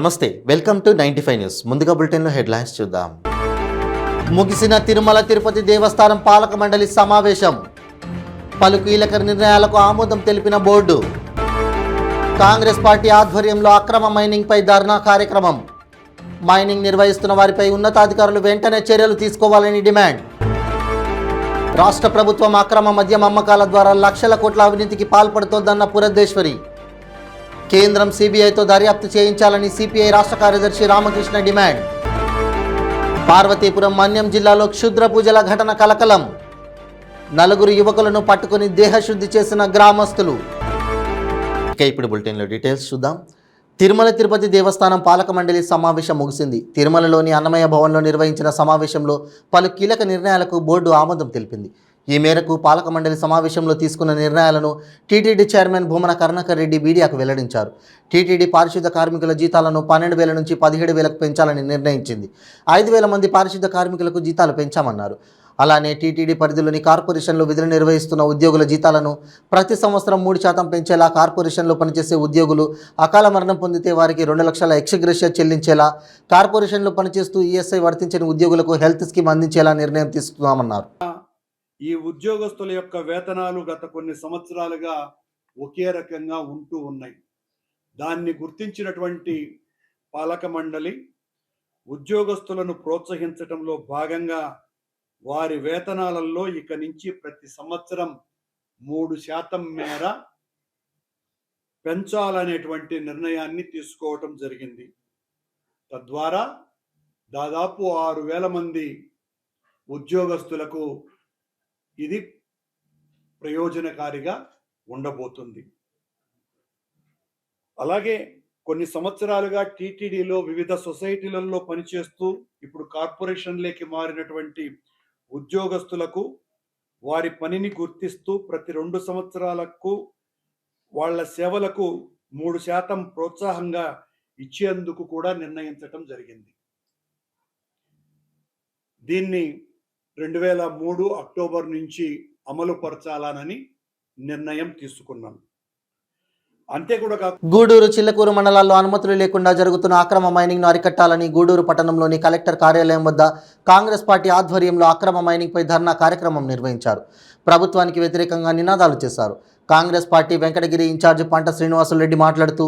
నమస్తే, welcome to 95 news. ముందుగా బులెటిన్లో హెడ్లైన్స్ చూద్దాం. ముగిసిన తిరుమల తిరుపతి దేవస్థానం పాలక మండలి సమావేశం. పలు కీలక నిర్ణయాలకు ఆమోదం తెలిపిన బోర్డు. కాంగ్రెస్ పార్టీ ఆధ్వర్యంలో అక్రమ మైనింగ్పై ధర్నా కార్యక్రమం. మైనింగ్ నిర్వహిస్తున్న వారిపై ఉన్నతాధికారులు వెంటనే చర్యలు తీసుకోవాలని డిమాండ్. రాష్ట్ర ప్రభుత్వం అక్రమ మద్యం అమ్మకాల ద్వారా లక్షల కోట్ల అవినీతికి పాల్పడుతోందన్న పురంధేశ్వరి. కేంద్రం సిబిఐతో దర్యాప్తు చేయించాలని సిపిఐ రాష్ట్ర కార్యదర్శి రామకృష్ణ డిమాండ్. పార్వతీపురం మన్యం జిల్లాలో క్షుద్ర పూజల ఘటన కలకలం. 4 యువకులను పట్టుకుని దేహశుద్ధి చేసిన గ్రామస్తులు. ఇక ఇప్పుడు బులెటిన్లో డీటెయిల్స్ చూద్దాం. తిరుమల తిరుపతి దేవస్థానం పాలక మండలి సమావేశం ముగిసింది. తిరుమలలోని అన్నమయ్య భవన్లో నిర్వహించిన సమావేశంలో పలు కీలక నిర్ణయాలకు బోర్డు ఆమోదం తెలిపింది. ఈ మేరకు పాలక మండలి సమావేశంలో తీసుకున్న నిర్ణయాలను టీటీడీ చైర్మన్ భూమన కరుణాకర్ రెడ్డి మీడియాకు వెల్లడించారు. టీటీడీ పారిశుద్ధ కార్మికుల జీతాలను 12,000 నుంచి 17,000కు పెంచాలని నిర్ణయించింది. 5,000 మంది పారిశుద్ధ కార్మికులకు జీతాలు పెంచామన్నారు. అలానే టీటీడీ పరిధిలోని కార్పొరేషన్లో విధులు నిర్వహిస్తున్న ఉద్యోగుల జీతాలను ప్రతి సంవత్సరం 3% పెంచేలా, కార్పొరేషన్లో పనిచేసే ఉద్యోగులు అకాల మరణం పొందితే వారికి 2 లక్షల ఎక్స్గ్రేషియా చెల్లించేలా, కార్పొరేషన్లో పనిచేస్తూ ఈఎస్ఐ వర్తించని ఉద్యోగులకు హెల్త్ స్కీమ్ అందించేలా నిర్ణయం తీసుకున్నామన్నారు. ఈ ఉద్యోగస్తుల యొక్క వేతనాలు గత కొన్ని సంవత్సరాలుగా ఒకే రకంగా ఉంటూ ఉన్నాయి. దాన్ని గుర్తించినటువంటి పాలక మండలి ఉద్యోగస్తులను ప్రోత్సహించడంలో భాగంగా వారి వేతనాలలో ఇక నుంచి ప్రతి సంవత్సరం 3% మేర పెంచాలనేటువంటి నిర్ణయాన్ని తీసుకోవటం జరిగింది. తద్వారా దాదాపు 6,000 మంది ఉద్యోగస్తులకు ఇది ప్రయోజనకారిగా ఉండబోతుంది. అలాగే కొన్ని సంవత్సరాలుగా టీటీడీలో వివిధ సొసైటీలలో పనిచేస్తూ ఇప్పుడు కార్పొరేషన్లోకి మారినటువంటి ఉద్యోగస్తులకు వారి పనిని గుర్తిస్తూ ప్రతి 2 సంవత్సరాలకు వాళ్ళ సేవలకు 3% ప్రోత్సాహంగా ఇచ్చేందుకు కూడా నిర్ణయించటం జరిగింది. దీన్ని 2003 అక్టోబర్ నుంచి అమలు పరచాలని నిర్ణయం తీసుకున్నాం. అంతే కూడా గూడూరు, చిల్లకూరు మండలాల్లో అనుమతులు లేకుండా జరుగుతున్న అక్రమ మైనింగ్ను అరికట్టాలని గూడూరు పట్టణంలోని కలెక్టర్ కార్యాలయం వద్ద కాంగ్రెస్ పార్టీ ఆధ్వర్యంలో అక్రమ మైనింగ్పై ధర్నా కార్యక్రమం నిర్వహించారు. ప్రభుత్వానికి వ్యతిరేకంగా నినాదాలు చేశారు. కాంగ్రెస్ పార్టీ వెంకటగిరి ఇన్ఛార్జి పంట శ్రీనివాసులరెడ్డి మాట్లాడుతూ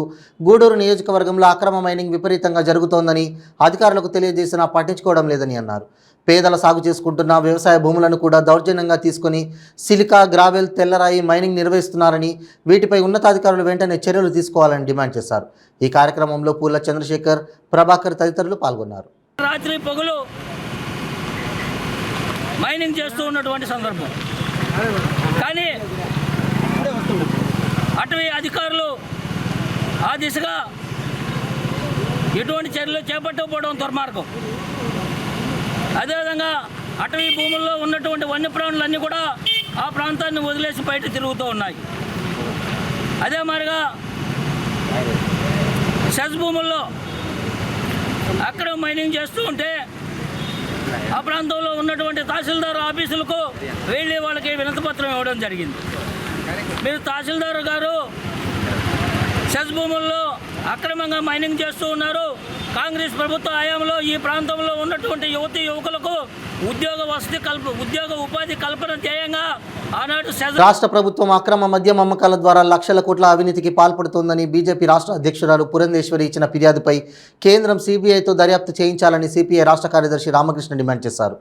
గూడూరు నియోజకవర్గంలో అక్రమ మైనింగ్ విపరీతంగా జరుగుతోందని అధికారులకు తెలియజేసినా పట్టించుకోవడం లేదని అన్నారు. పేదల సాగు చేసుకుంటున్న వ్యవసాయ భూములను కూడా దౌర్జన్యంగా తీసుకుని సిలికా, గ్రావెల్, తెల్లరాయి మైనింగ్ నిర్వహిస్తున్నారని, వీటిపై ఉన్నతాధికారులు వెంటనే చర్యలు తీసుకోవాలని డిమాండ్ చేశారు. ఈ కార్యక్రమంలో పూల చంద్రశేఖర్, ప్రభాకర్ తదితరులు పాల్గొన్నారు. రాత్రి పగులు మైనింగ్ చేస్తూ ఉన్నటువంటి సందర్భం, కానీ అటవీ అధికారులు ఆ దిశగా ఎటువంటి చర్యలు చేపట్టకపోవడం దుర్మార్గం. అదేవిధంగా అటవీ భూముల్లో ఉన్నటువంటి వన్యప్రాణులన్నీ కూడా ఆ ప్రాంతాన్ని వదిలేసి బయట తిరుగుతూ ఉన్నాయి. అదే మాదిరిగా సెజ్ భూముల్లో అక్రమ మైనింగ్ చేస్తూ ఉంటే ఆ ప్రాంతంలో ఉన్నటువంటి తహసీల్దార్ ఆఫీసులకు వెళ్ళి వాళ్ళకి వినతిపత్రం ఇవ్వడం జరిగింది. మీరు తహసీల్దార్ గారు సెజ్ భూముల్లో అక్రమంగా మైనింగ్ చేస్తూ ఉన్నారు. కాంగ్రెస్ ప్రభుత్వ హయాంలో ఈ ప్రాంతంలో ఉన్నటువంటి యువకులకు ఉద్యోగ ఉపాధి కల్పన ధ్యేయంగా ఆనాడు రాష్ట్ర ప్రభుత్వం అక్రమ మద్యం అమ్మకాల ద్వారా లక్షల కోట్ల అవినీతికి పాల్పడుతోందని బీజేపీ రాష్ట్ర అధ్యక్షురాలు పురంధేశ్వరి ఇచ్చిన ఫిర్యాదుపై కేంద్రం సిబిఐతో దర్యాప్తు చేయించాలని సిపిఐ రాష్ట్ర కార్యదర్శి రామకృష్ణ డిమాండ్ చేశారు.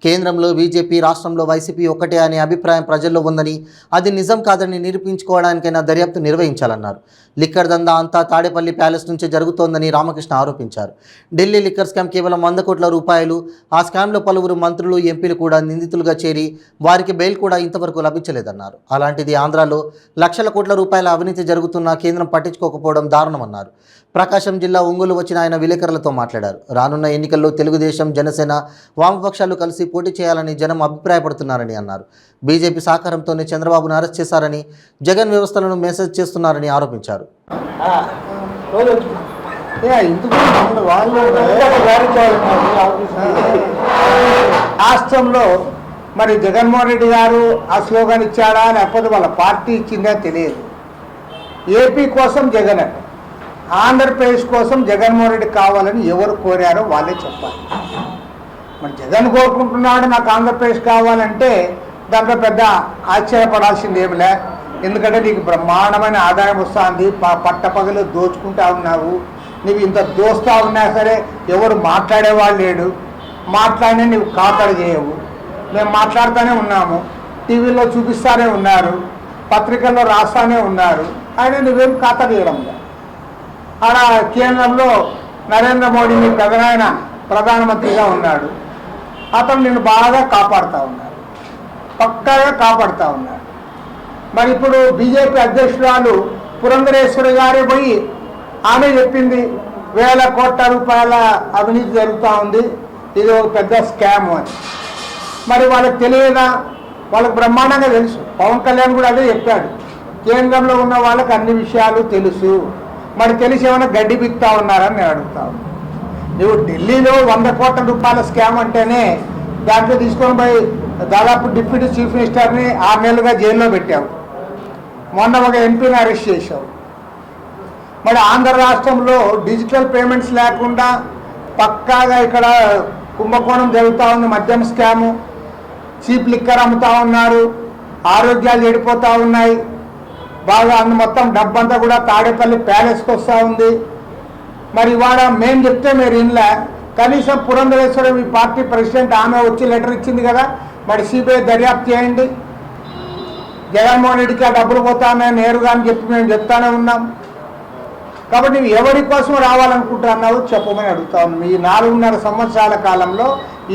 కేంద్రంలో బీజేపీ, రాష్ట్రంలో వైసీపీ ఒక్కటే అనే అభిప్రాయం ప్రజల్లో ఉందని, అది నిజం కాదని నిరూపించుకోవడానికైనా దర్యాప్తు నిర్వహించాలన్నారు. లిక్కర్ దందా అంతా తాడేపల్లి ప్యాలెస్ నుంచే జరుగుతోందని రామకృష్ణ ఆరోపించారు. ఢిల్లీ లిక్కర్ స్కామ్ కేవలం 100 కోట్ల రూపాయలు. ఆ స్కామ్లో పలువురు మంత్రులు, ఎంపీలు కూడా నిందితులుగా చేరి వారికి బెయిల్ కూడా ఇంతవరకు లభించలేదన్నారు. అలాంటిది ఆంధ్రాలో లక్షల కోట్ల రూపాయల అవినీతి జరుగుతున్నా కేంద్రం పట్టించుకోకపోవడం దారుణమన్నారు. ప్రకాశం జిల్లా ఒంగోలు వచ్చిన ఆయన విలేకరులతో మాట్లాడారు. రానున్న ఎన్నికల్లో తెలుగుదేశం, జనసేన, వామపక్షాలు కలిసి పోటీ చేయాలని జనం అభిప్రాయపడుతున్నారని అన్నారు. బీజేపీ సహకారంతోనే చంద్రబాబును అరెస్ట్ చేశారని, జగన్ వ్యవస్థలను మెసేజ్ చేస్తున్నారని ఆరోపించారు. రాష్ట్రంలో మరి జగన్మోహన్ రెడ్డి గారు ఆ స్లోగన్ ఇచ్చాడా లేకపోతే వాళ్ళ పార్టీ ఇచ్చిందా తెలియదు. ఏపీ కోసం జగన్ ఆంధ్రప్రదేశ్ కోసం జగన్మోహన్ రెడ్డి కావాలని ఎవరు కోరారో వాళ్ళే చెప్పాలి. మరి జగన్ కోరుకుంటున్నాడు నాకు ఆంధ్రప్రదేశ్ కావాలంటే దాంట్లో పెద్ద ఆశ్చర్యపడాల్సింది ఏమిలే. ఎందుకంటే నీకు బ్రహ్మాండమైన ఆదాయం వస్తుంది, పట్టపగలు దోచుకుంటా ఉన్నావు. నువ్వు ఇంత దోస్తా ఉన్నా సరే ఎవరు మాట్లాడేవాళ్ళు లేడు, మాట్లాడినా నువ్వు ఖాతరు చేయవు. మేము మాట్లాడుతూనే ఉన్నాము, టీవీలో చూపిస్తూనే ఉన్నారు, పత్రికల్లో రాస్తూనే ఉన్నారు, ఆయన నువ్వేం ఖాతరు చేయడం లేదు. ఆడ కేంద్రంలో నరేంద్ర మోడీ నీ పెదనాయన ప్రధానమంత్రిగా ఉన్నాడు, అతను నిన్ను బాగా కాపాడుతూ ఉన్నాడు, పక్కాగా కాపాడుతూ ఉన్నాడు. మరి ఇప్పుడు బీజేపీ అధ్యక్షురాలు పురంధరేశ్వరి గారే పోయి ఆమె చెప్పింది 1000 కోట్ల రూపాయల అవినీతి జరుగుతూ ఉంది, ఇది ఒక పెద్ద స్కామ్ అని. మరి వాళ్ళకి తెలియదా? వాళ్ళకి బ్రహ్మాండంగా తెలుసు. పవన్ కళ్యాణ్ కూడా అదే చెప్పాడు, కేంద్రంలో ఉన్న వాళ్ళకి అన్ని విషయాలు తెలుసు. మరి తెలిసి ఏమైనా గడ్డి బిక్తా ఉన్నారని నేను అడుగుతాను. నువ్వు ఢిల్లీలో 100 కోట్ల రూపాయల స్కామ్ అంటేనే దాంట్లో తీసుకొని పోయి దాదాపు డిప్యూటీ చీఫ్ మినిస్టర్ని 6 నెలలుగా జైల్లో పెట్టావు. మొన్న ఒక ఎంపీని అరెస్ట్ చేశావు. మరి ఆంధ్ర రాష్ట్రంలో డిజిటల్ పేమెంట్స్ లేకుండా పక్కాగా ఇక్కడ కుంభకోణం జరుగుతూ ఉంది, మద్యం స్కాము, చీప్ లిక్కర్ అమ్ముతూ ఉన్నారు, ఆరోగ్యాలు చెడిపోతూ ఉన్నాయి. బాగా మొత్తం డబ్బంతా కూడా తాడేపల్లి ప్యాలెస్కి వస్తూ ఉంది. మరి ఇవాళ మేము చెప్తే మీరు ఇన్లే. కనీసం పురంధరేశ్వరి మీ పార్టీ ప్రెసిడెంట్ ఆమె వచ్చి లెటర్ ఇచ్చింది కదా, మరి సిబిఐ దర్యాప్తు చేయండి. జగన్మోహన్ రెడ్డికి ఆ డబ్బులు పోతానని నేరుగా అని చెప్పి మేము చెప్తానే ఉన్నాం. కాబట్టి నువ్వు ఎవరి కోసం రావాలనుకుంటున్నావు చెప్పమని అడుగుతా ఉన్నాం. ఈ 4.5 సంవత్సరాల కాలంలో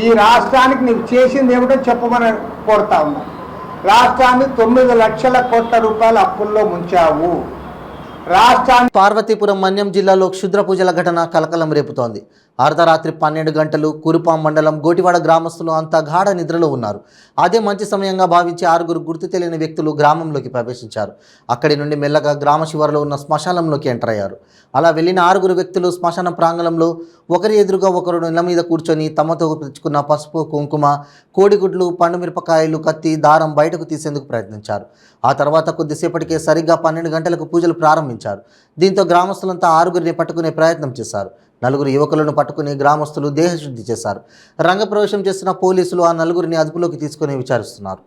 ఈ రాష్ట్రానికి నువ్వు చేసింది ఏమిటో చెప్పమని కోరుతా ఉన్నాం. రాష్ట్రాన్ని 9 లక్షల కోట్ల రూపాయల అప్పుల్లో ముంచావు. రాష్ట్రాన్ని పార్వతీపురం మన్యం జిల్లాలో క్షుద్ర పూజల ఘటన కలకలం రేపుతోంది. అర్ధరాత్రి 12 గంటలు కురుపాం మండలం గోటివాడ గ్రామస్తులు అంతా గాఢ నిద్రలో ఉన్నారు. అదే మంచి సమయంగా భావించి 6 గుర్తు తెలియని వ్యక్తులు గ్రామంలోకి ప్రవేశించారు. అక్కడి నుండి మెల్లగా గ్రామ శివారులో ఉన్న శ్మశానంలోకి ఎంటర్ అయ్యారు. అలా వెళ్ళిన 6 వ్యక్తులు శ్మశానం ప్రాంగణంలో ఒకరి ఎదురుగా ఒకరు నెల మీద కూర్చొని తమతో తెచ్చుకున్న పసుపు, కుంకుమ, కోడిగుడ్లు, పండు మిరపకాయలు, కత్తి, దారం బయటకు తీసేందుకు ప్రయత్నించారు. ఆ తర్వాత కొద్దిసేపటికే సరిగ్గా 12 గంటలకు పూజలు ప్రారంభించారు. దీంతో గ్రామస్తులంతా 6 పట్టుకునే ప్రయత్నం చేశారు. 4 యువకులను పట్టుకుని గ్రామస్తులు దేహశుద్ధి చేశారు. రంగప్రవేశం చేస్తున్న పోలీసులు ఆ 4 అదుపులోకి తీసుకుని విచారిస్తున్నారు.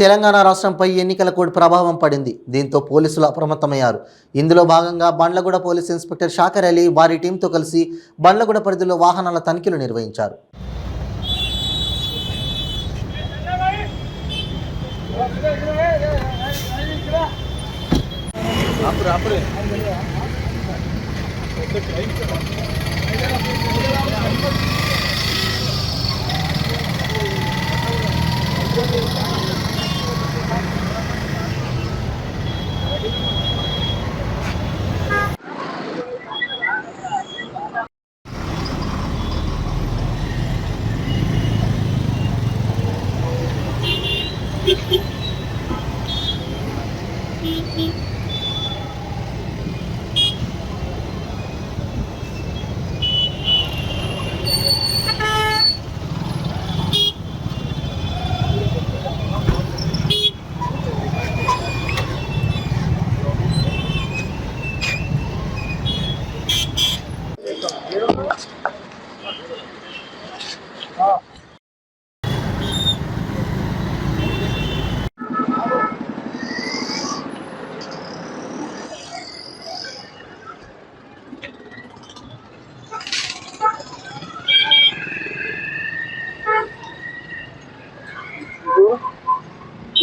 తెలంగాణ రాష్ట్రంపై ఎన్నికల కోడ్ ప్రభావం పడింది. దీంతో పోలీసులు అప్రమత్తమయ్యారు. ఇందులో భాగంగా Bandlaguda police inspector shocker Ali వారి టీంతో కలిసి బండ్లగూడ పరిధిలో వాహనాల తనిఖీలు నిర్వహించారు.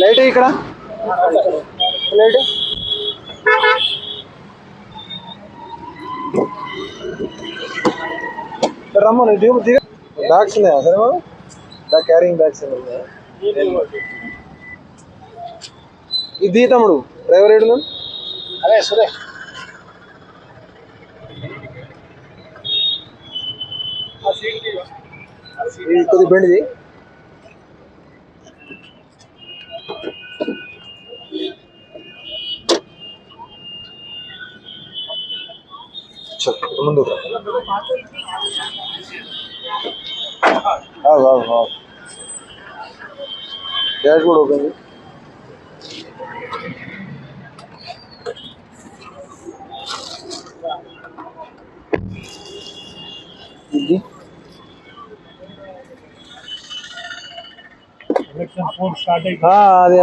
లైట్ ఇక్కడ లైట్ రమ్మను దిగ బ్యాగ్స్ ఉన్నాయా సరే బ్యాగ్ క్యారింగ్ బ్యాగ్స్ ఉన్నాయా ఇది తమ్ముడు డ్రైవర్ ఏడు అదే సరే కొద్ది బండిది ముందు డాష్ బోర్డ్ ఓపెన్ ఇది అదే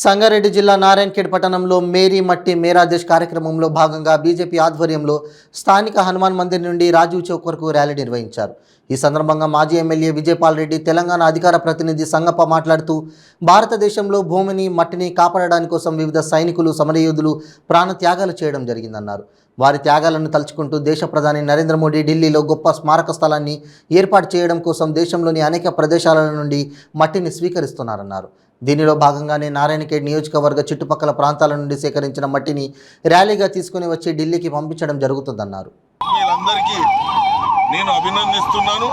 సంగారెడ్డి జిల్లా నారాయణఖేడ్ పట్టణంలో మేరీ మట్టి మేరా దేశ్ కార్యక్రమంలో భాగంగా బీజేపీ ఆధ్వర్యంలో స్థానిక హనుమాన్ మందిర్ నుండి రాజీవ్ చౌక్ వరకు ర్యాలీ నిర్వహించారు. ఈ సందర్భంగా మాజీ ఎమ్మెల్యే విజయపాల్ రెడ్డి, తెలంగాణ అధికార ప్రతినిధి సంగప్ప మాట్లాడుతూ భారతదేశంలో భూమిని మట్టిని కాపాడడానికి కోసం వివిధ సైనికులు, సమరయోధులు ప్రాణత్యాగాలు చేయడం జరిగిందన్నారు. వారి త్యాగాలను తలుచుకుంటూ దేశ ప్రధాని నరేంద్ర మోడీ ఢిల్లీలో గొప్ప స్మారక స్థలాన్ని ఏర్పాటు చేయడం కోసం దేశంలోని అనేక ప్రదేశాల నుండి మట్టిని స్వీకరిస్తున్నారన్నారు. దీనిలో భాగంగానే నారాయణఖేడ్ నియోజకవర్గ చుట్టుపక్కల ప్రాంతాల నుండి సేకరించిన మట్టిని ర్యాలీగా తీసుకుని వచ్చి ఢిల్లీకి పంపించడం జరుగుతుందన్నారు. వీళ్ళందరికీ నేను అభినందిస్తున్నాను.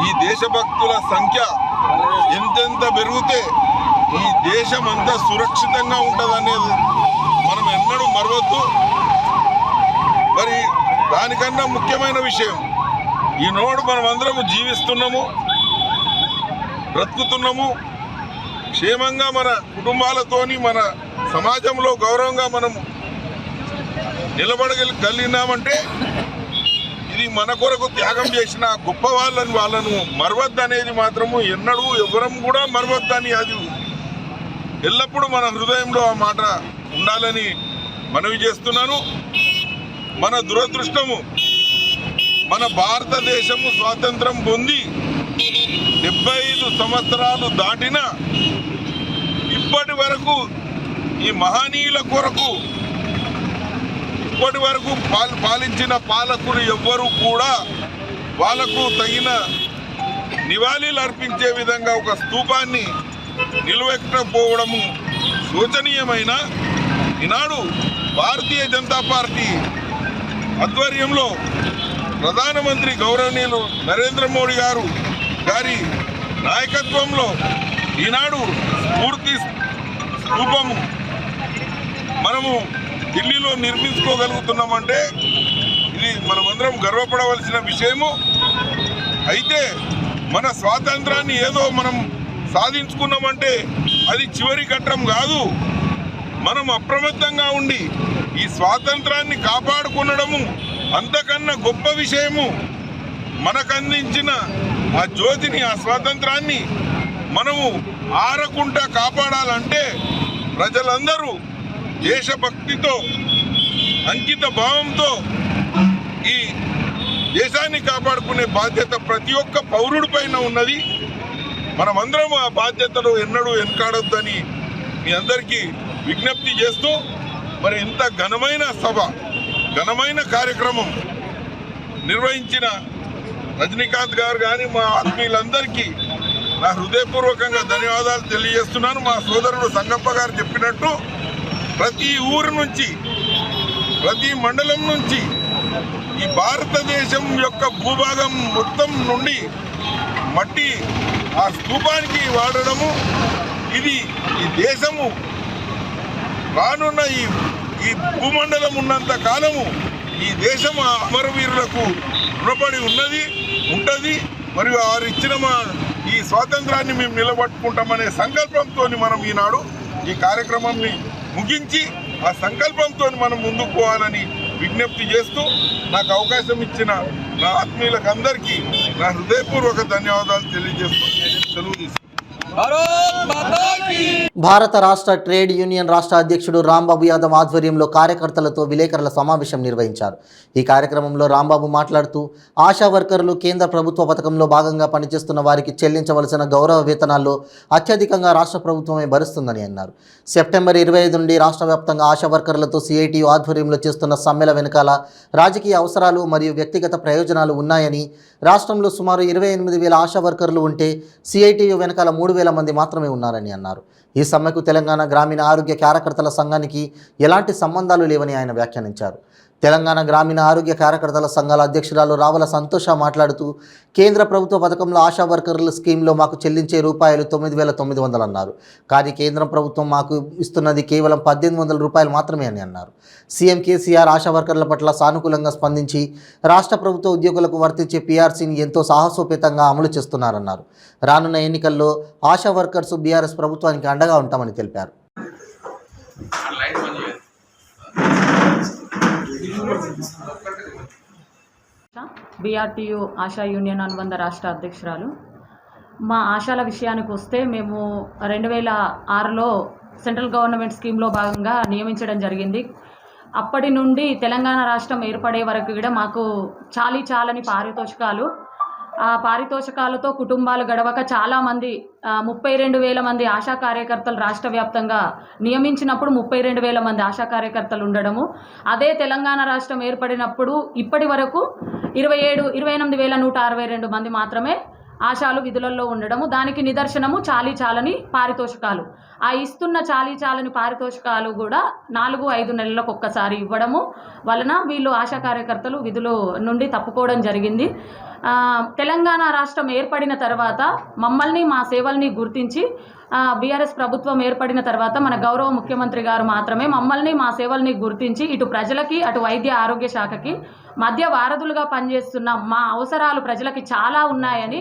ఈ దేశభక్తుల సంఖ్య ఎంతెంత పెరిగితే ఈ దేశం అంతా సురక్షితంగా ఉంటుందనేది మనం ఎన్నడూ మరవద్దు. మరి దానికన్నా ముఖ్యమైన విషయం, ఈనాడు మనం అందరము జీవిస్తున్నాము, బ్రతుకుతున్నాము, క్షేమంగా మన కుటుంబాలతోని మన సమాజంలో గౌరవంగా మనం నిలబడగలిగినామంటే ఇది మన కొరకు త్యాగం చేసిన గొప్ప వాళ్ళను మరవద్దనేది మాత్రము ఎన్నడూ ఎవరం కూడా మరవద్దని, అది ఎల్లప్పుడూ మన హృదయంలో ఆ మాట ఉండాలని మనవి చేస్తున్నాను. మన దురదృష్టము, మన భారతదేశము స్వాతంత్రం పొంది 75 సంవత్సరాలు దాటినా ఇప్పటి వరకు ఈ మహనీయుల కొరకు ఇప్పటి వరకు పాలించిన పాలకులు ఎవ్వరూ కూడా వాళ్లకు తగిన నివాళీలు అర్పించే విధంగా ఒక స్తూపాన్ని నిలవెట్టకపోవడము శోచనీయమైన. ఈనాడు భారతీయ జనతా పార్టీ ఆధ్వర్యంలో ప్రధానమంత్రి గౌరవనీయులు నరేంద్ర మోడీ గారి నాయకత్వంలో ఈనాడు పూర్తి స్తూపము మనము ఢిల్లీలో నిర్మించుకోగలుగుతున్నామంటే ఇది మనమందరం గర్వపడవలసిన విషయము. అయితే మన స్వాతంత్రాన్ని ఏదో మనం సాధించుకున్నామంటే అది చివరి ఘట్టం కాదు. మనం అప్రమత్తంగా ఉండి ఈ స్వాతంత్రాన్ని కాపాడుకునడము అంతకన్నా గొప్ప విషయము. మనకు అందించిన ఆ జ్యోతిని, ఆ స్వాతంత్రాన్ని మనము ఆరకుండా కాపాడాలంటే ప్రజలందరూ దేశభక్తితో, అంకిత భావంతో ఈ దేశాన్ని కాపాడుకునే బాధ్యత ప్రతి ఒక్క పౌరుడి పైన ఉన్నది. మనమందరం ఆ బాధ్యతలు ఎన్నడూ వెనకాడొద్దని మీ అందరికీ విజ్ఞప్తి చేస్తూ, మరి ఇంత ఘనమైన సభ, ఘనమైన కార్యక్రమం నిర్వహించిన రజనీకాంత్ గారు కానీ మా ఆత్మీయులందరికీ నా హృదయపూర్వకంగా ధన్యవాదాలు తెలియజేస్తున్నాను. మా సోదరుడు సంగప్ప గారు చెప్పినట్టు ప్రతి ఊరు నుంచి, ప్రతి మండలం నుంచి ఈ భారతదేశం యొక్క భూభాగం మొత్తం నుండి మట్టి ఆ స్తూపానికి వాడడము, ఇది ఈ దేశము రానున్న ఈ భూమండలం ఉన్నంత కాలము ఈ దేశం అమరవీరులకు రుణపడి ఉన్నది. ఉంటుంది. మరియు వారు ఇచ్చిన ఈ స్వాతంత్రాన్ని మేము నిలబట్టుకుంటామనే సంకల్పంతో మనం ఈనాడు ఈ కార్యక్రమాన్ని ముగించి ఆ సంకల్పంతో మనం ముందుకు పోవాలని విజ్ఞప్తి చేస్తూ నాకు అవకాశం ఇచ్చిన నా ఆత్మీయులకు అందరికీ నా హృదయపూర్వక ధన్యవాదాలు తెలియజేస్తూ సెలవు తీసుకుంటాను. భారత రాష్ట్ర ట్రేడ్ యూనియన్ రాష్ట్ర అధ్యక్షుడు రాంబాబు యాదవ్ ఆధ్వర్యంలో కార్యకర్తలతో విలేకరుల సమావేశం నిర్వహించారు. ఈ కార్యక్రమంలో రాంబాబు మాట్లాడుతూ ఆశా వర్కర్లు కేంద్ర ప్రభుత్వ పథకంలో భాగంగా పనిచేస్తున్న వారికి చెల్లించవలసిన గౌరవ వేతనాల్లో అత్యధికంగా రాష్ట్ర ప్రభుత్వమే భరిస్తుందని అన్నారు. సెప్టెంబర్ 25 నుండి రాష్ట్ర వ్యాప్తంగా ఆశా వర్కర్లతో సిఐటియు ఆధ్వర్యంలో చేస్తున్న సమ్మెల వెనుకాల రాజకీయ అవసరాలు మరియు వ్యక్తిగత ప్రయోజనాలు ఉన్నాయని, రాష్ట్రంలో సుమారు 28,000 ఆశా వర్కర్లు ఉంటే సిఐటియు వెనకాల 3,000 మంది మాత్రమే ఉన్నారని అన్నారు. ఈ సమ్మెకు తెలంగాణ గ్రామీణ ఆరోగ్య కార్యకర్తల సంఘానికి ఎలాంటి సంబంధాలు లేవని ఆయన వ్యాఖ్యానించారు. తెలంగాణ గ్రామీణ ఆరోగ్య కార్యకర్తల సంఘాల అధ్యక్షురాలు రావుల సంతోష మాట్లాడుతూ కేంద్ర ప్రభుత్వ పథకంలో ఆశా వర్కర్ల స్కీమ్లో మాకు చెల్లించే రూపాయలు 9,900 అన్నారు. కానీ కేంద్రం ప్రభుత్వం మాకు ఇస్తున్నది కేవలం 1,800 రూపాయలు మాత్రమే అని అన్నారు. సీఎం కేసీఆర్ ఆశా వర్కర్ల పట్ల సానుకూలంగా స్పందించి రాష్ట్ర ప్రభుత్వ ఉద్యోగులకు వర్తించే పీఆర్సీని ఎంతో సాహసోపేతంగా అమలు చేస్తున్నారన్నారు. రానున్న ఎన్నికల్లో ఆశా వర్కర్స్ బీఆర్ఎస్ ప్రభుత్వానికి అండగా ఉంటామని తెలిపారు. బీఆర్టీయూ ఆశా యూనియన్ అనుబంధ రాష్ట్ర అధ్యక్షురాలు. మా ఆశాల విషయానికి వస్తే మేము 2006లో సెంట్రల్ గవర్నమెంట్ స్కీమ్లో భాగంగా నియమించడం జరిగింది. అప్పటి నుండి తెలంగాణ రాష్ట్రం ఏర్పడే వరకు కూడా మాకు చాలని పారితోషికాలు, ఆ పారితోషికాలతో కుటుంబాలు గడవక చాలామంది 32,000 మంది ఆశా కార్యకర్తలు రాష్ట్ర వ్యాప్తంగా నియమించినప్పుడు 32,000 మంది ఆశా కార్యకర్తలు ఉండడము, అదే తెలంగాణ రాష్ట్రం ఏర్పడినప్పుడు ఇప్పటి వరకు 28,162 మంది మాత్రమే ఆశాలు విధులలో ఉండడము. దానికి నిదర్శనము చాలని పారితోషికాలు. ఆ ఇస్తున్న చాలని పారితోషికాలు కూడా 4-5 నెలలకు ఒక్కసారి ఇవ్వడము వలన వీళ్ళు ఆశా కార్యకర్తలు విధులు నుండి తప్పుకోవడం జరిగింది. తెలంగాణ రాష్ట్రం ఏర్పడిన తర్వాత మమ్మల్ని మా సేవల్ని గుర్తించి బీఆర్ఎస్ ప్రభుత్వం ఏర్పడిన తర్వాత మన గౌరవ ముఖ్యమంత్రి గారు మాత్రమే మమ్మల్ని మా సేవల్ని గుర్తించి ఇటు ప్రజలకి అటు వైద్య ఆరోగ్య శాఖకి మధ్య వారధులుగా పనిచేస్తున్న మా అవసరాలు ప్రజలకి చాలా ఉన్నాయని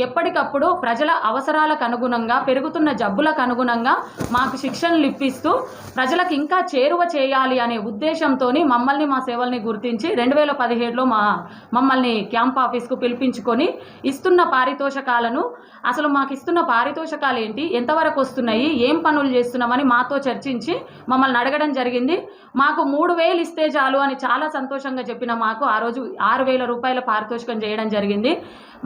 ఎప్పటికప్పుడు ప్రజల అవసరాలకు అనుగుణంగా పెరుగుతున్న జబ్బులకు అనుగుణంగా మాకు శిక్షణలు ఇప్పిస్తూ ప్రజలకు ఇంకా చేరువ చేయాలి అనే ఉద్దేశంతో మమ్మల్ని మా సేవల్ని గుర్తించి 2017లో మమ్మల్ని క్యాంప్ ఆఫీస్కు పిలిపించుకొని ఇస్తున్న పారితోషకాలను, అసలు మాకు ఇస్తున్న పారితోషకాలు ఏంటి, ఎంతవరకు వస్తున్నాయి, ఏం పనులు చేస్తున్నామని మాతో చర్చించి మమ్మల్ని అడగడం జరిగింది. మాకు 3,000 ఇస్తే చాలు అని చాలా సంతోషంగా చెప్పిన మాకు ఆ రోజు 6,000 రూపాయల పారితోషికం చేయడం జరిగింది.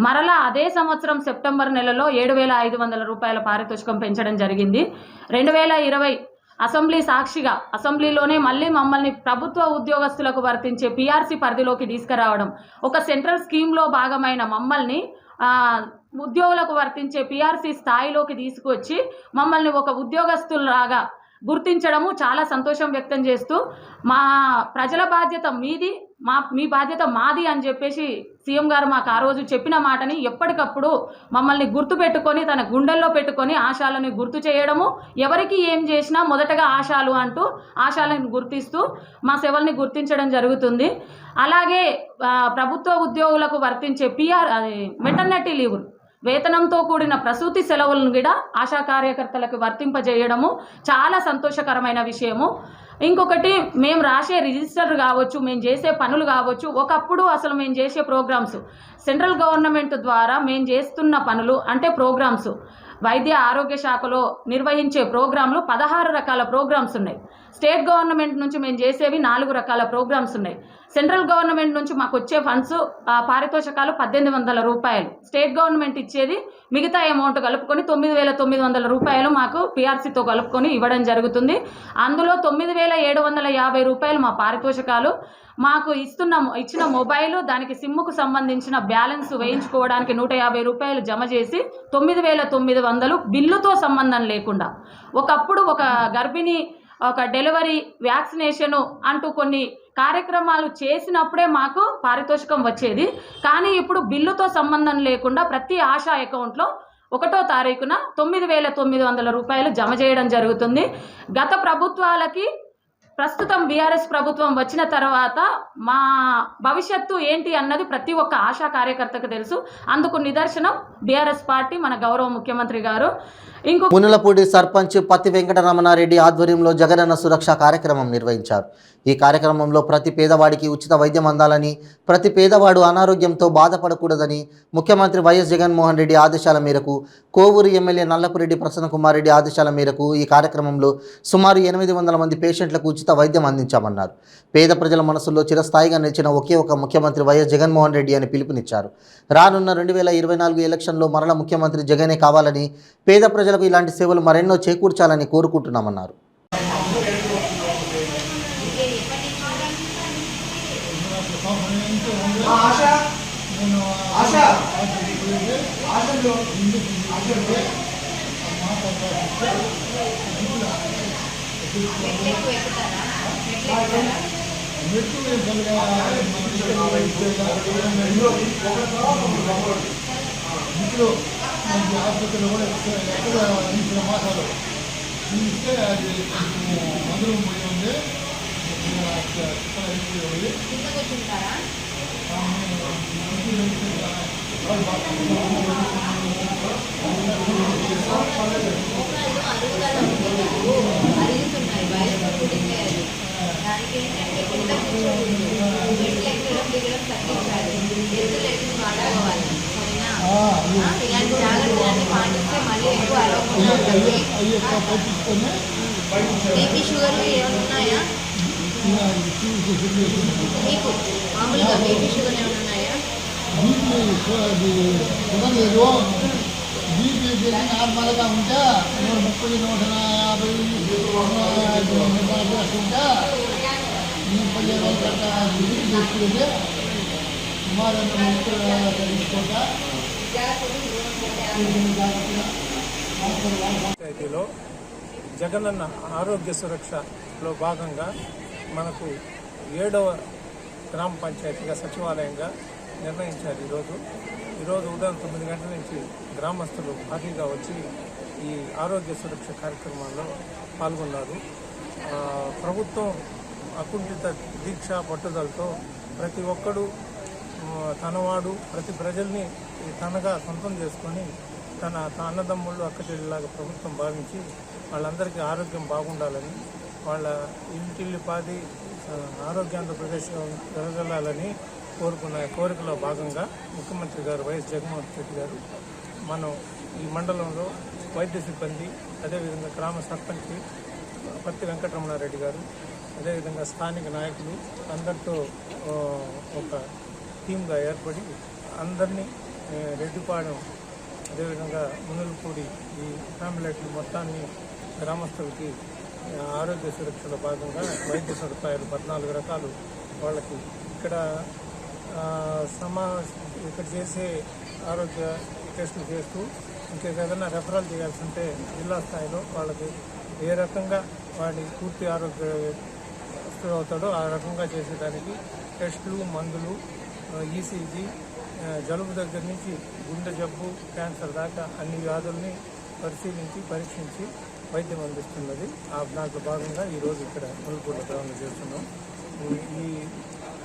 మరలా అదే సంవత్సరం సెప్టెంబర్ నెలలో 7,500 రూపాయల పారితోషికం పెంచడం జరిగింది. 2020 అసెంబ్లీ సాక్షిగా అసెంబ్లీలోనే మళ్ళీ మమ్మల్ని ప్రభుత్వ ఉద్యోగస్తులకు వర్తించే పీఆర్సీ పరిధిలోకి తీసుకురావడం, ఒక సెంట్రల్ స్కీమ్లో భాగమైన మమ్మల్ని ఉద్యోగులకు వర్తించే పీఆర్సీ స్థాయిలోకి తీసుకొచ్చి మమ్మల్ని ఒక ఉద్యోగస్తులాగా గుర్తించడము చాలా సంతోషం వ్యక్తం చేస్తూ, మా ప్రజల బాధ్యత మీది, మీ బాధ్యత మాది అని చెప్పేసి సీఎం గారు మాకు ఆ రోజు చెప్పిన మాటని ఎప్పటికప్పుడు మమ్మల్ని గుర్తుపెట్టుకొని తన గుండెల్లో పెట్టుకొని ఆశాలని గుర్తు చేయడము, ఎవరికి ఏం చేసినా మొదటగా ఆశాలు అంటూ ఆశాలను గుర్తిస్తూ మా సేవల్ని గుర్తించడం జరుగుతుంది. అలాగే ప్రభుత్వ ఉద్యోగులకు వర్తించే మెటర్నిటీ లీవ్, వేతనంతో కూడిన ప్రసూతి సెలవులను కూడా ఆశా కార్యకర్తలకు వర్తింపజేయడము చాలా సంతోషకరమైన విషయము. ఇంకొకటి, మేము రాసే రిజిస్టర్ కావచ్చు, మేము చేసే పనులు కావచ్చు, ఒకప్పుడు అసలు మేము చేసే ప్రోగ్రామ్స్ సెంట్రల్ గవర్నమెంట్ ద్వారా మేము చేస్తున్న పనులు అంటే ప్రోగ్రామ్స్ వైద్య ఆరోగ్య శాఖలో నిర్వహించే ప్రోగ్రాంలు 16 రకాల ప్రోగ్రామ్స్ ఉన్నాయి. స్టేట్ గవర్నమెంట్ నుంచి మేము చేసేవి 4 రకాల ప్రోగ్రామ్స్ ఉన్నాయి. సెంట్రల్ గవర్నమెంట్ నుంచి మాకు వచ్చే ఫండ్స్ పారితోషకాలు 1,800 రూపాయలు, స్టేట్ గవర్నమెంట్ ఇచ్చేది మిగతా అమౌంట్ కలుపుకొని 9,900 రూపాయలు మాకు పీఆర్సీతో కలుపుకొని ఇవ్వడం జరుగుతుంది. అందులో 9,750 రూపాయలు మా పారితోషకాలు, మాకు ఇచ్చిన మొబైలు, దానికి సిమ్ముకు సంబంధించిన బ్యాలెన్స్ వేయించుకోవడానికి 150 రూపాయలు జమ చేసి 9,900 బిల్లుతో సంబంధం లేకుండా. ఒకప్పుడు ఒక గర్భిణి, ఒక డెలివరీ, వ్యాక్సినేషను అంటూ కొన్ని కార్యక్రమాలు చేసినప్పుడే మాకు పారితోషికం వచ్చేది. కానీ ఇప్పుడు బిల్లుతో సంబంధం లేకుండా ప్రతి ఆశా అకౌంట్లో 1వ తారీఖున 9,900 రూపాయలు జమ చేయడం జరుగుతుంది. గత ప్రభుత్వాలకి ప్రస్తుతం బీఆర్ఎస్ ప్రభుత్వం వచ్చిన తర్వాత మా భవిష్యత్తు ఏంటి అన్నది ప్రతి ఒక్క ఆశా కార్యకర్తకు తెలుసు. అందుకు నిదర్శనం బీఆర్ఎస్ పార్టీ, మన గౌరవ ముఖ్యమంత్రి గారు. మునులపూడి సర్పంచ్ పత్తి వెంకటరమణారెడ్డి ఆధ్వర్యంలో జగనన్న సురక్ష కార్యక్రమం నిర్వహించారు. ఈ కార్యక్రమంలో ప్రతి పేదవాడికి ఉచిత వైద్యం అందాలని, ప్రతి పేదవాడు అనారోగ్యంతో బాధపడకూడదని ముఖ్యమంత్రి వైఎస్ జగన్మోహన్ రెడ్డి ఆదేశాల మేరకు, కోవూరు ఎమ్మెల్యే నల్లపురెడ్డి ప్రసన్నకుమార్ రెడ్డి ఆదేశాల మేరకు ఈ కార్యక్రమంలో సుమారు 800 మంది పేషెంట్లకు ఉచిత వైద్యం అందించామన్నారు. పేద ప్రజల మనసుల్లో చిరస్థాయిగా నిలిచిన ఒకే ఒక ముఖ్యమంత్రి వైఎస్ జగన్మోహన్ రెడ్డి అని పిలుపునిచ్చారు. రానున్న 2024 ఎలక్షన్లో మరల ముఖ్యమంత్రి జగనే కావాలని, పేద ప్రజలకు ఇలాంటి సేవలు మరెన్నో చేకూర్చాలని కోరుకుంటున్నామన్నారు. ఆసుపత్రిలో కూడా ఎక్కడ 2 మాసాలు చూస్తే అది మందులు పోయి ఉంది. బీపీ షుగర్లు ఏమైనా ఉన్నాయా మీకు? మామూలుగా బీపీ షుగర్ ఏమైనా ఉన్నాయా? బీపీ నార్మల్గా ఉంటే 30, 150 ఉంటే 15 రోజుల చేసుకుంటే సుమారు తెలుసుకోగా పంచాయతీలో జగనన్న ఆరోగ్య సురక్షలో భాగంగా మనకు 7వ గ్రామ పంచాయతీగా సచివాలయంగా నిర్ణయించారు. ఈరోజు ఉదయం 9 గంటల నుంచి గ్రామస్తులు భారీగా వచ్చి ఈ ఆరోగ్య సురక్ష కార్యక్రమాల్లో పాల్గొన్నారు. ప్రభుత్వం అకుంఠిత దీక్ష పట్టుదలతో ప్రతి ఒక్కడు తనవాడు ప్రతి ప్రజల్ని తనగా సొంతం చేసుకొని తన అన్నదమ్ముళ్ళు అక్కచెల్లిలాగా ప్రభుత్వం భావించి వాళ్ళందరికీ ఆరోగ్యం బాగుండాలని, వాళ్ళ ఇంటిల్లిపాది ఆరోగ్యాంధ్రప్రదేశ్ జరగాలని కోరుకున్న కోరికలో భాగంగా ముఖ్యమంత్రి గారు వైఎస్ జగన్మోహన్ రెడ్డి గారు మనం ఈ మండలంలో వైద్య సిబ్బంది, అదేవిధంగా గ్రామ సర్పంచ్ పత్తి వెంకటరమణారెడ్డి గారు, అదేవిధంగా స్థానిక నాయకులు అందరితో ఒక టీమ్గా ఏర్పడి అందరినీ రెడ్డిపాడెం, అదేవిధంగా మునులపూడి ఈ ఫ్యామిలీలు మొత్తాన్ని గ్రామస్తులకి ఆరోగ్య సురక్షలో భాగంగా వైద్య సదుపాయాలు 14 రకాలు వాళ్ళకి ఇక్కడ చేసే ఆరోగ్య టెస్టులు చేస్తూ ఇంకేదైనా రెఫరల్ చేయాల్సి ఉంటే జిల్లా స్థాయిలో వాళ్ళకి ఏ రకంగా వాడి పూర్తి ఆరోగ్య అవుతాడో ఆ రకంగా చేసేదానికి టెస్టులు, మందులు, ఈసీజీ, జలుబు దగ్గర నుంచి గుండె జబ్బు, క్యాన్సర్ దాకా అన్ని వ్యాధుల్ని పరిశీలించి పరీక్షించి వైద్యం అందిస్తున్నది. దాంట్లో భాగంగా ఈరోజు ఇక్కడ మునులపూడి గ్రామంలో చేస్తున్నాం.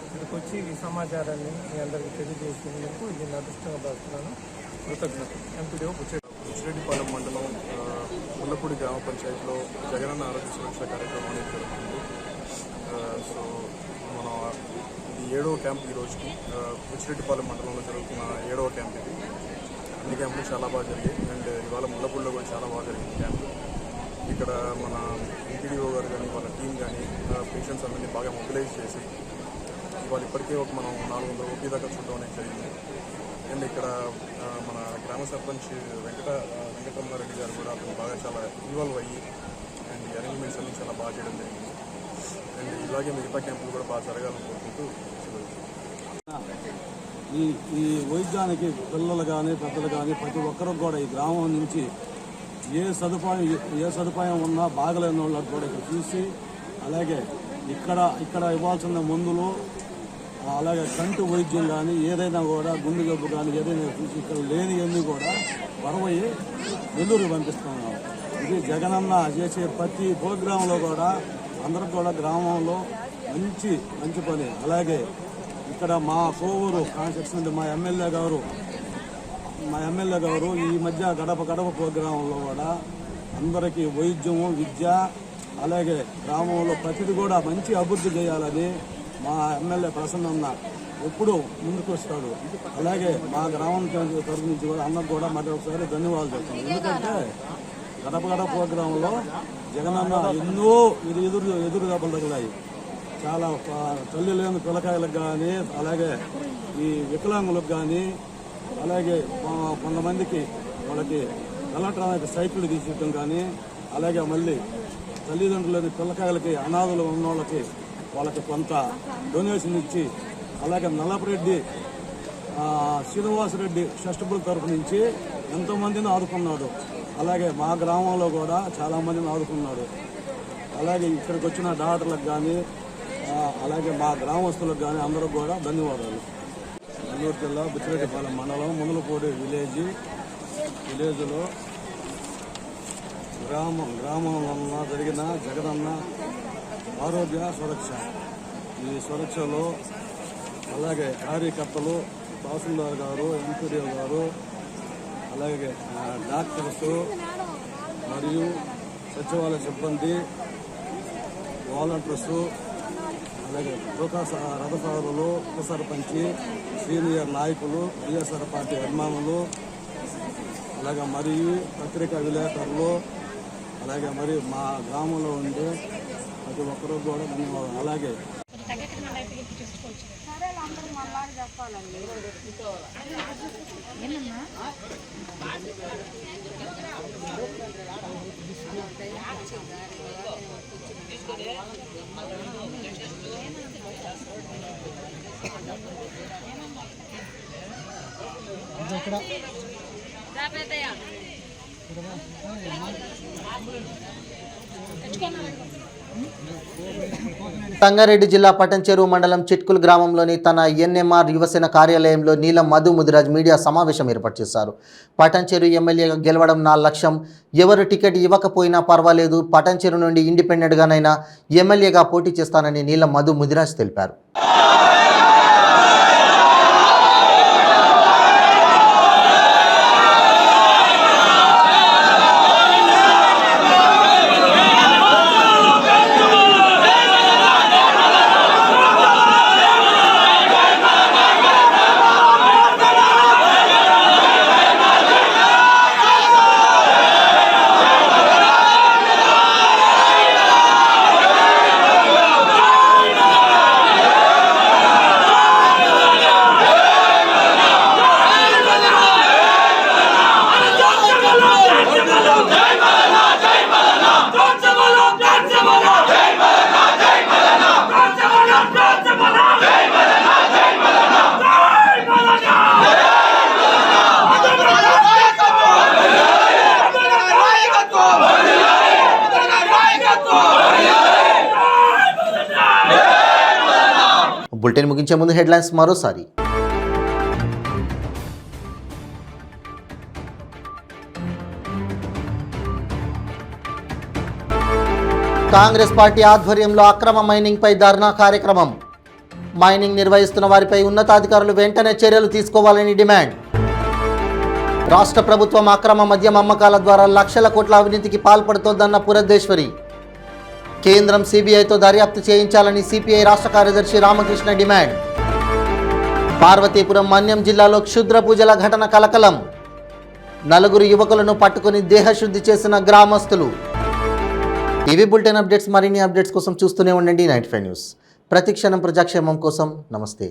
ఇక్కడికి వచ్చి ఈ సమాచారాన్ని మీ అందరికీ తెలియజేసేందుకు ఇది అదృష్టంగా భావిస్తున్నాను. కృతజ్ఞత. ఎంపీడీఓ బుచ్చిరెడ్డిపాలెం మండలం ముల్లపూడి గ్రామ పంచాయతీలో జగనన్న ఆరోగ్య సురక్ష కార్యక్రమం అనేది జరుగుతుంది. సో మనం ఇది 7వ క్యాంప్ ఈ రోజుకి బుచ్చిరెడ్డిపాలెం మండలంలో జరుగుతున్న 7వ క్యాంప్ ఇది. అన్ని క్యాంపులు చాలా బాగా జరిగాయి అండ్ ఇవాళ ముల్లపూడిలో కూడా చాలా బాగా జరిగింది క్యాంపు. ఇక్కడ మన ఎంపీడీఓ గారు కానీ వాళ్ళ టీం కానీ పేషెంట్స్ అందరినీ బాగా మొబిలైజ్ చేసి ఇవాళ ఇప్పటికే ఒక 400 ఓపీ దాకా చూడడం అనేది జరిగింది. అండ్ ఇక్కడ మన గ్రామ సర్పంచ్ వెంకటరమణారెడ్డి గారు కూడా అతను బాగా చాలా ఇన్వాల్వ్ అయ్యి అండ్ ఈ అరేంజ్మెంట్స్ అన్ని చాలా బాగా చేయడం జరిగింది. అండ్ ఇలాగే మిగతా క్యాంపులు కూడా బాగా జరగాలని కోరుకుంటూ ఈ వైద్యానికి పిల్లలు కానీ పెద్దలు కానీ ప్రతి ఒక్కరికి కూడా ఈ గ్రామం నుంచి ఏ సదుపాయం ఉన్నా బాగలేని వాళ్ళకి కూడా ఇక్కడ చూసి అలాగే ఇక్కడ ఇవ్వాల్సిన మందులు అలాగే కంటి వైద్యం కానీ ఏదైనా కూడా గుండె జబ్బు కానీ ఏదైనా చూసి ఇక్కడ లేనివన్నీ కూడా బరవయ్యి నెల్లూరు పంపిస్తున్నాం. ఇది జగనన్న చేసే ప్రతి ప్రోగ్రాంలో కూడా అందరికి కూడా గ్రామంలో మంచి పని. అలాగే ఇక్కడ మా కోవూరు కాన్స్టిట్యూషన్ నుండి మా ఎమ్మెల్యే గారు ఈ మధ్య గడప ప్రోగ్రాంలో కూడా అందరికీ వైద్యము, విద్య, అలాగే గ్రామంలో ప్రతిదీ కూడా మంచి అభివృద్ధి చేయాలని మా ఎమ్మెల్యే ప్రసన్న ఎప్పుడూ ముందుకు వస్తాడు. అలాగే మా గ్రామం తరఫు నుంచి కూడా అన్నకు కూడా మరొకసారి ధన్యవాదాలు చెప్తాను. ఎందుకంటే గడప ప్రోగ్రాంలో జగనన్న ఎన్నో ఎదురు దెబ్బలు తగిలాయి. చాలా తల్లి లేని పిల్లకాయలకు కానీ, అలాగే ఈ వికలాంగులకు కానీ, అలాగే కొంతమందికి వాళ్ళకి ఎలక్ట్రానిక్ సైకిల్ తీసుకోవడం కానీ, అలాగే మళ్ళీ తల్లిదండ్రులని పిల్లకాయలకి అనాథులు ఉన్న వాళ్ళకి కొంత డొనేషన్ ఇచ్చి, అలాగే నల్లపరెడ్డి శ్రీనివాసరెడ్డి షష్ఠబుల్ తరఫు నుంచి ఎంతోమందిని ఆదుకున్నాడు. అలాగే మా గ్రామంలో కూడా చాలామందిని ఆదుకున్నాడు. అలాగే ఇక్కడికి వచ్చిన డాక్టర్లకు కానీ, అలాగే మా గ్రామస్తులకు కానీ అందరికి కూడా ధన్యవాదాలు. నెల్లూరు జిల్లా బుచ్చిరెడ్డిపాలెం మండలం మునులపూడి విలేజ్లో గ్రామంలో జరిగిన జగనన్న ఆరోగ్య సురక్ష. ఈ సురక్షలో అలాగే కార్యకర్తలు, తహసీల్దార్ గారు, ఎంపీడీఓ గారు, అలాగే డాక్టర్స్ మరియు సచివాలయ సిబ్బంది, వాలంటీర్స్, అలాగే రథసారులు, ఉప సర్పంచి, సీనియర్ నాయకులు, వైఎస్ఆర్ పార్టీ అభిమానులు, అలాగే మరియు పత్రికా విలేకరులు, అలాగే మరి మా గ్రామంలో ఉండే ప్రతి ఒక్కరూ కూడా ధన్యవాదాలు. అలాగే సంగారెడ్డి జిల్లా పటంచెరు మండలం చిట్కుల్ గ్రామంలోని తన ఎన్ఎంఆర్ యువసేన కార్యాలయంలో నీలం మధు ముదిరాజ్ మీడియా సమావేశం ఏర్పాటు చేశారు. పటంచెరు ఎమ్మెల్యేగా గెలవడం నా లక్ష్యం. ఎవరు టికెట్ ఇవ్వకపోయినా పర్వాలేదు, పటంచెరు నుండి ఇండిపెండెంట్గానైనా ఎమ్మెల్యేగా పోటీ చేస్తానని నీలం మధు ముదిరాజ్ తెలిపారు. బులెటిన్ ముగించే ముందు హెడ్లైన్స్ మరోసారి. కాంగ్రెస్ పార్టీ ఆధ్వర్యంలో అక్రమ మైనింగ్పై ధర్నా కార్యక్రమం. మైనింగ్ నిర్వహిస్తున్న వారిపై ఉన్నతాధికారులు వెంటనే చర్యలు తీసుకోవాలని డిమాండ్. రాష్ట్ర ప్రభుత్వం అక్రమ మద్యం అమ్మకాల ద్వారా లక్షల కోట్ల అవినీతికి పాల్పడుతోందన్న పురంధేశ్వరి. కేంద్రం సిబిఐతో దర్యాప్తు చేయించాలని సిపిఐ రాష్ట్ర కార్యదర్శి రామకృష్ణ డిమాండ్. పార్వతీపురం మన్యం జిల్లాలో క్షుద్ర పూజల ఘటన కలకలం. 4 యువకులను పట్టుకుని దేహశుద్ధి చేసిన గ్రామస్తులు. ఇవి బులెటిన్ అప్డేట్స్. మరిన్ని అప్డేట్స్ కోసం చూస్తూనే ఉండండి 95 న్యూస్. ప్రతిక్షణం ప్రజాక్షేమం కోసం. నమస్తే.